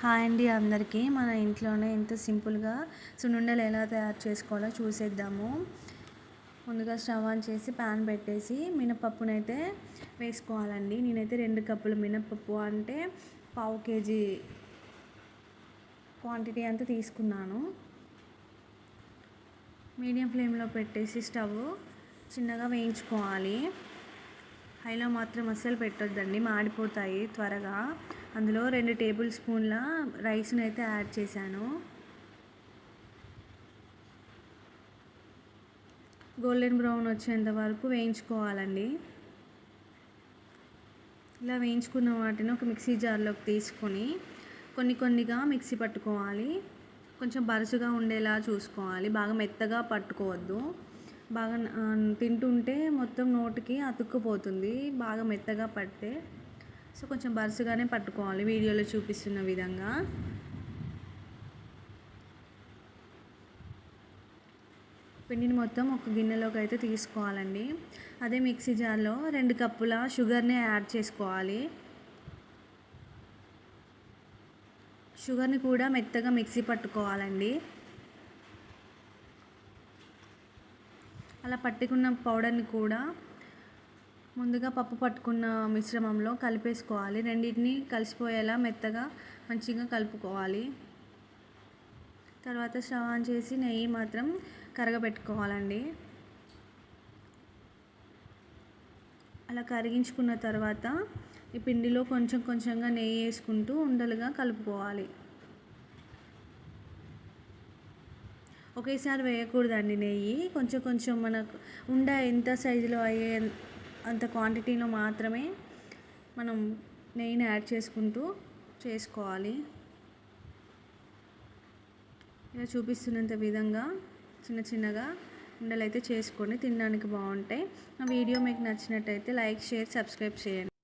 Hi అండి అందరికీ. మన ఇంట్లోనే ఎంత సింపుల్గా సున్నుండలు ఎలా తయారు చేసుకోవాలో చూసేద్దాము. ముందుగా స్టవ్ ఆన్ చేసి ప్యాన్ పెట్టేసి మినపప్పునైతే వేసుకోవాలండి. నేనైతే 2 కప్పులు మినపప్పు అంటే పావు కేజీ క్వాంటిటీ అంతా తీసుకున్నాను. మీడియం ఫ్లేమ్లో పెట్టేసి స్టవ్ చిన్నగా వేయించుకోవాలి. హైలో మాత్రం అస్సలు పెట్టొద్దండి, మాడిపోతాయి త్వరగా. అందులో 2 టేబుల్ స్పూన్ల రైస్ని అయితే యాడ్ చేశాను. గోల్డెన్ బ్రౌన్ వచ్చేంత వరకు వేయించుకోవాలండి. ఇలా వేయించుకున్న వాటిని ఒక మిక్సీ జార్లోకి తీసుకొని కొన్నిగా మిక్సీ పట్టుకోవాలి. కొంచెం బరుసుగా ఉండేలా చూసుకోవాలి, బాగా మెత్తగా పట్టుకోవద్దు. బాగా తింటుంటే మొత్తం నోటికి అతుక్కుపోతుంది బాగా మెత్తగా పడితే. సో కొంచెం బరుసుగానే పట్టుకోవాలి వీడియోలో చూపిస్తున్న విధంగా. పిండిని మొత్తం ఒక గిన్నెలోకి అయితే తీసుకోవాలండి. అదే మిక్సీ జార్లో 2 కప్పుల షుగర్ని యాడ్ చేసుకోవాలి. షుగర్ని కూడా మెత్తగా మిక్సీ పట్టుకోవాలండి. అలా పట్టుకున్న పౌడర్ని కూడా ముందుగా పప్పు పట్టుకున్న మిశ్రమంలో కలిపేసుకోవాలి. రెండింటిని కలిసిపోయేలా మెత్తగా మంచిగా కలుపుకోవాలి. తర్వాత స్టవ్ ఆన్ చేసి నెయ్యి మాత్రం కరగబెట్టుకోవాలండి. అలా కరిగించుకున్న తర్వాత ఈ పిండిలో కొంచెంగా నెయ్యి వేసుకుంటూ ఉండలుగా కలుపుకోవాలి. ఒకేసారి వేయకూడదండి నెయ్యి, కొంచెం మనకు ఉండ ఎంత సైజులో అయ్యే అంత క్వాంటిటీలో మాత్రమే మనం నెయ్యిని యాడ్ చేసుకుంటూ చేసుకోవాలి. ఇలా చూపిస్తున్నంత విధంగా చిన్నగా ఉండలు అయితే చేసుకోండి, తినడానికి బాగుంటాయి. ఆ వీడియో మీకు నచ్చినట్టయితే లైక్, షేర్, సబ్స్క్రైబ్ చేయండి.